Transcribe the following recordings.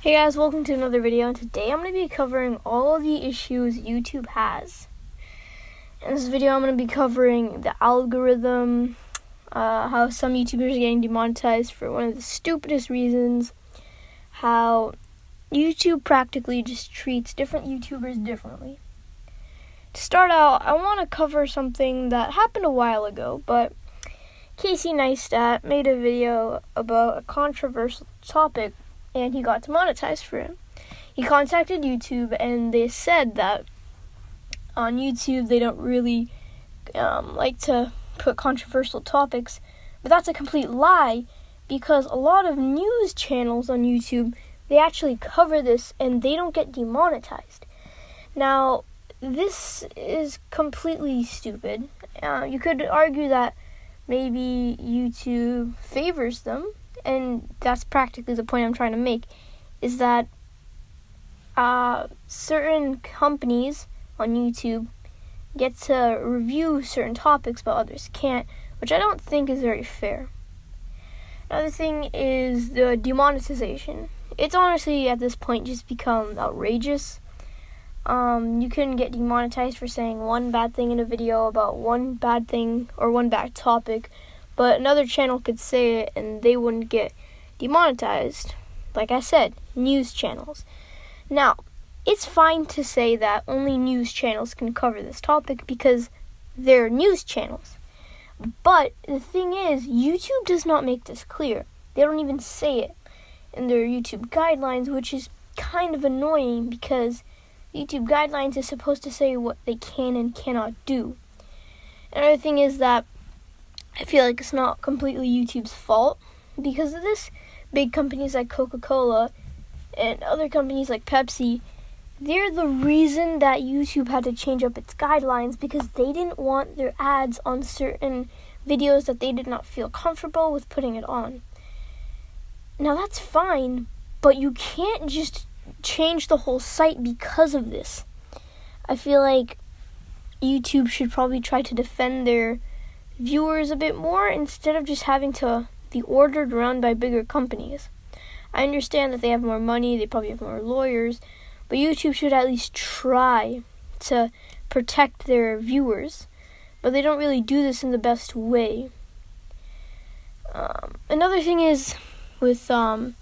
Hey guys, welcome to another video, and today I'm going to be covering all the issues YouTube has. In this video I'm going to be covering the algorithm, how some YouTubers are getting demonetized for one of the stupidest reasons, how YouTube practically just treats different YouTubers differently. To start out, I want to cover something that happened a while ago, but Casey Neistat made a video about a controversial topic and he got demonetized for it. He contacted YouTube and they said that on YouTube they don't really like to put controversial topics, but that's a complete lie because a lot of news channels on YouTube, they actually cover this and they don't get demonetized. Now, this is completely stupid. You could argue that maybe YouTube favors them, and that's practically the point I'm trying to make, is that certain companies on YouTube get to review certain topics, but others can't, which I don't think is very fair. Another thing is the demonetization. It's honestly, at this point, just become outrageous. You couldn't get demonetized for saying one bad thing in a video about one bad thing or one bad topic, but another channel could say it and they wouldn't get demonetized. Like I said, news channels. Now, it's fine to say that only news channels can cover this topic because they're news channels. But the thing is, YouTube does not make this clear. They don't even say it in their YouTube guidelines, which is kind of annoying because YouTube guidelines is supposed to say what they can and cannot do. Another thing is that I feel like it's not completely YouTube's fault because of this. Big companies like Coca-Cola and other companies like Pepsi, they're the reason that YouTube had to change up its guidelines because they didn't want their ads on certain videos that they did not feel comfortable with putting it on. Now that's fine, but you can't just change the whole site because of this. I feel like YouTube should probably try to defend their viewers a bit more instead of just having to be ordered around by bigger companies. I understand that they have more money, they probably have more lawyers, but YouTube should at least try to protect their viewers, but they don't really do this in the best way. Another thing is with the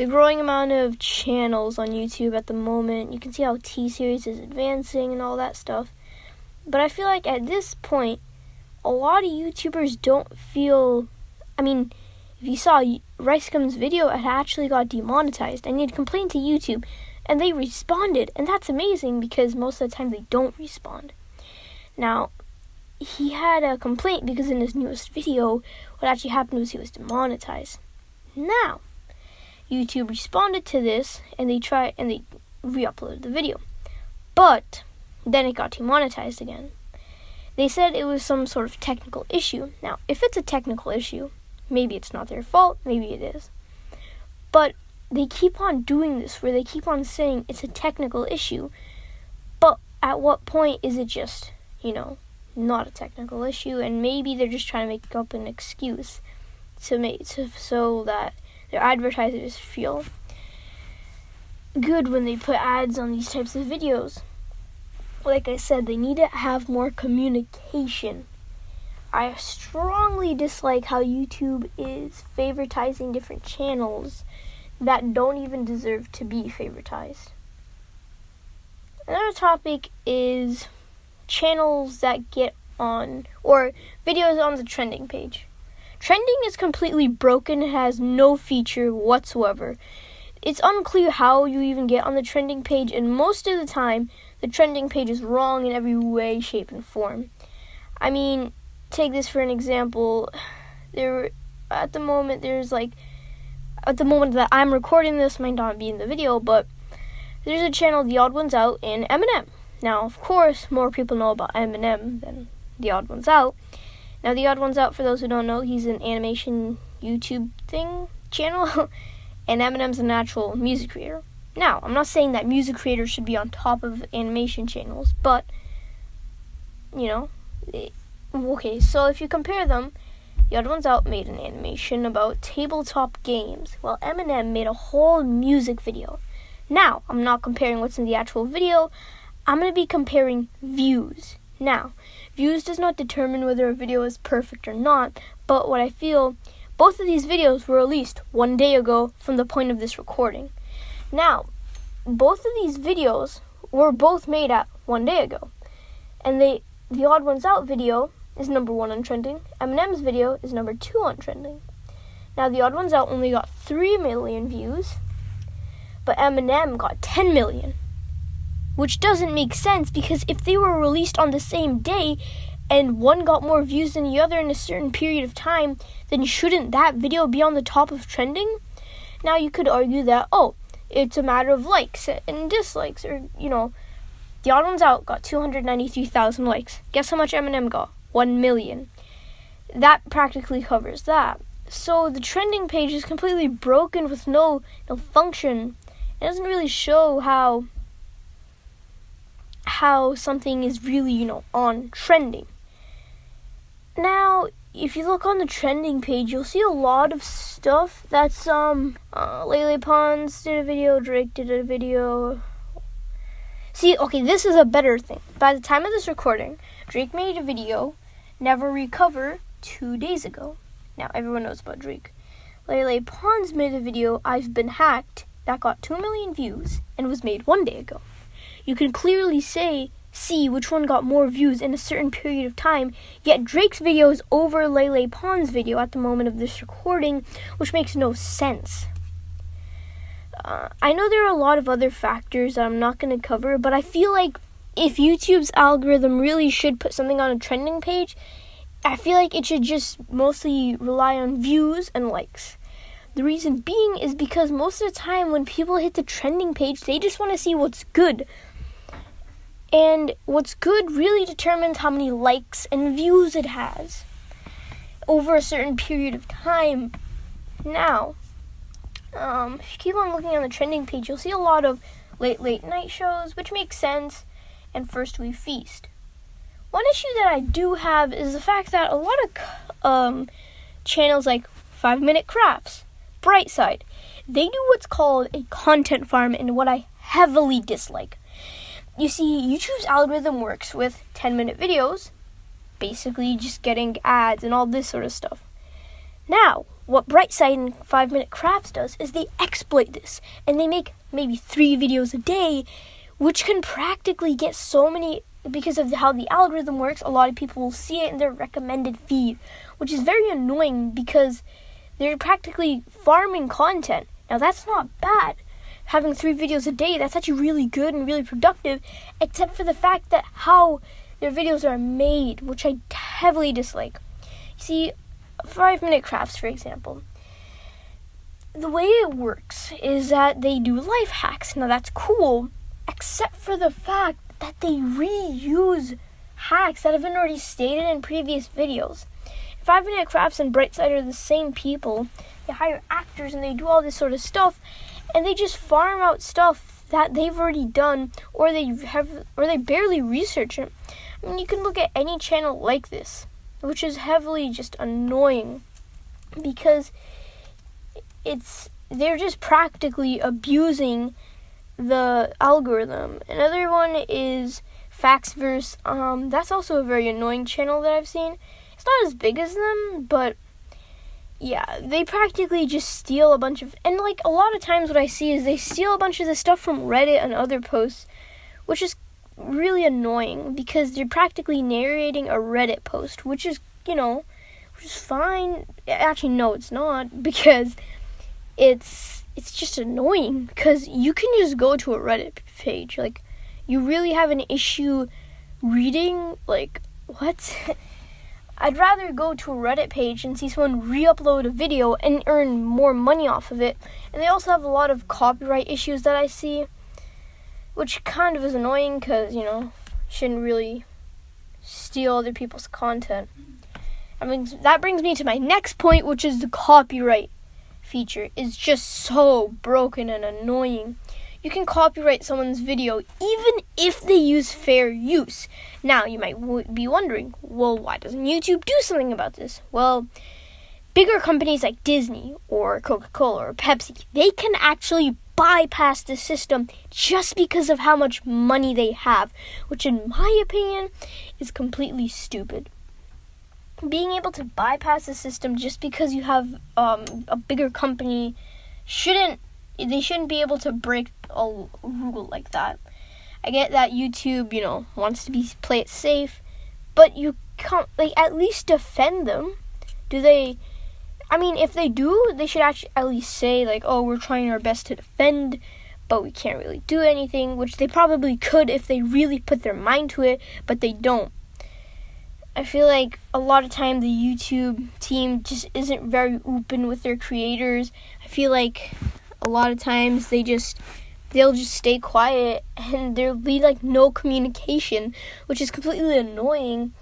growing amount of channels on YouTube at the moment, you can see how T-Series is advancing and all that stuff, but I feel like at this point a lot of YouTubers don't feel, if you saw Ricegum's video, it actually got demonetized, and he had complained to YouTube, and they responded, and that's amazing because most of the time they don't respond. Now, he had a complaint because in his newest video, what actually happened was he was demonetized. Now, YouTube responded to this, and they re-uploaded the video, but then it got demonetized again. They said it was some sort of technical issue. Now, if it's a technical issue, maybe it's not their fault, maybe it is. But they keep on doing this where they keep on saying it's a technical issue. But at what point is it just, not a technical issue, and maybe they're just trying to make up an excuse so that their advertisers feel good when they put ads on these types of videos. Like I said, they need to have more communication. I strongly dislike how YouTube is favoritizing different channels that don't even deserve to be favoritized. Another topic is channels that get on, or videos on the trending page. Trending is completely broken. It has no feature whatsoever. It's unclear how you even get on the trending page, and most of the time, the trending page is wrong in every way, shape, and form. Take this for an example. At the moment that I'm recording this, might not be in the video, but there's a channel, The Odd Ones Out, in Eminem. Now, of course, more people know about Eminem than The Odd Ones Out. Now, The Odd Ones Out, for those who don't know, he's an animation YouTube channel, and Eminem's a natural music creator. Now, I'm not saying that music creators should be on top of animation channels, but, okay, so if you compare them, The The Odd Ones Out made an animation about tabletop games, while Eminem made a whole music video. Now, I'm not comparing what's in the actual video, I'm going to be comparing views. Now, views does not determine whether a video is perfect or not, but what I feel, both of these videos were released 1 day ago from the point of this recording. Now, both of these videos were both made at 1 day ago. And the Odd Ones Out video is number 1 on trending. Eminem's video is number 2 on trending. Now, the Odd Ones Out only got 3 million views, but Eminem got 10 million. Which doesn't make sense, because if they were released on the same day and one got more views than the other in a certain period of time, then shouldn't that video be on the top of trending? Now, you could argue that, it's a matter of likes and dislikes, or, the Odd Ones Out got 293,000 likes. Guess how much Eminem got? 1 million. That practically covers that. So the trending page is completely broken with no function. It doesn't really show how something is really, on trending. Now, if you look on the trending page, you'll see a lot of stuff that's, Lele Pons did a video, Drake did a video. See, okay, this is a better thing. By the time of this recording, Drake made a video, Never Recover, 2 days ago. Now, everyone knows about Drake. Lele Pons made a video, I've Been Hacked, that got 2 million views and was made 1 day ago. You can clearly see which one got more views in a certain period of time, yet Drake's video is over Lele Pons' video at the moment of this recording, which makes no sense. I know there are a lot of other factors that I'm not going to cover, but I feel like if YouTube's algorithm really should put something on a trending page, I feel like it should just mostly rely on views and likes. The reason being is because most of the time when people hit the trending page, they just want to see what's good. And what's good really determines how many likes and views it has over a certain period of time. Now, if you keep on looking on the trending page, you'll see a lot of late night shows, which makes sense, and First We Feast. One issue that I do have is the fact that a lot of channels like 5 Minute Crafts, Brightside, they do what's called a content farm, and what I heavily dislike. You see, YouTube's algorithm works with 10-minute videos, basically just getting ads and all this sort of stuff. Now, what Brightside and 5 Minute Crafts does is they exploit this, and they make maybe 3 videos a day, which can practically get so many, because of how the algorithm works, a lot of people will see it in their recommended feed, which is very annoying because they're practically farming content. Now, that's not bad. Having 3 videos a day, that's actually really good and really productive, except for the fact that how their videos are made, which I heavily dislike. You see, 5 Minute Crafts, for example, the way it works is that they do life hacks. Now, that's cool, except for the fact that they reuse hacks that have been already stated in previous videos. 5 Minute Crafts and Brightside are the same people. They hire actors and they do all this sort of stuff, and they just farm out stuff that they've already done, or they barely research it. I mean, you can look at any channel like this, which is heavily just annoying, because they're just practically abusing the algorithm. Another one is Factsverse. That's also a very annoying channel that I've seen. It's not as big as them, but yeah, they practically just steal a bunch of, and like a lot of times what I see is they steal a bunch of the stuff from Reddit and other posts, which is really annoying because they're practically narrating a Reddit post, which is, which is fine. Actually, no, it's not, because it's just annoying, because you can just go to a Reddit page. Like, you really have an issue reading? Like, what? I'd rather go to a Reddit page and see someone re-upload a video and earn more money off of it. And they also have a lot of copyright issues that I see, which kind of is annoying because, shouldn't really steal other people's content. I mean, that brings me to my next point, which is the copyright feature is just so broken and annoying. You can copyright someone's video even if they use fair use. Now, you might be wondering, well, why doesn't YouTube do something about this? Well, bigger companies like Disney or Coca-Cola or Pepsi, they can actually bypass the system just because of how much money they have, which in my opinion is completely stupid. Being able to bypass the system just because you have a bigger company shouldn't be able to break a rule like that. I get that YouTube, wants to play it safe, but you can't at least defend them. Do they? I mean, if they do, they should actually at least say oh, we're trying our best to defend, but we can't really do anything, which they probably could if they really put their mind to it, but they don't. I feel like a lot of time the YouTube team just isn't very open with their creators. I feel like a lot of times they'll just stay quiet and there'll be no communication, which is completely annoying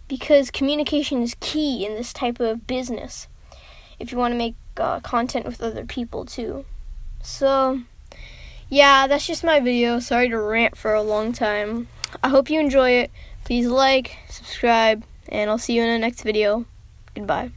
because communication is key in this type of business if you want to make content with other people too. So yeah, that's just my video. Sorry to rant for a long time. I hope you enjoy it. Please like, subscribe, and I'll see you in the next video. Goodbye.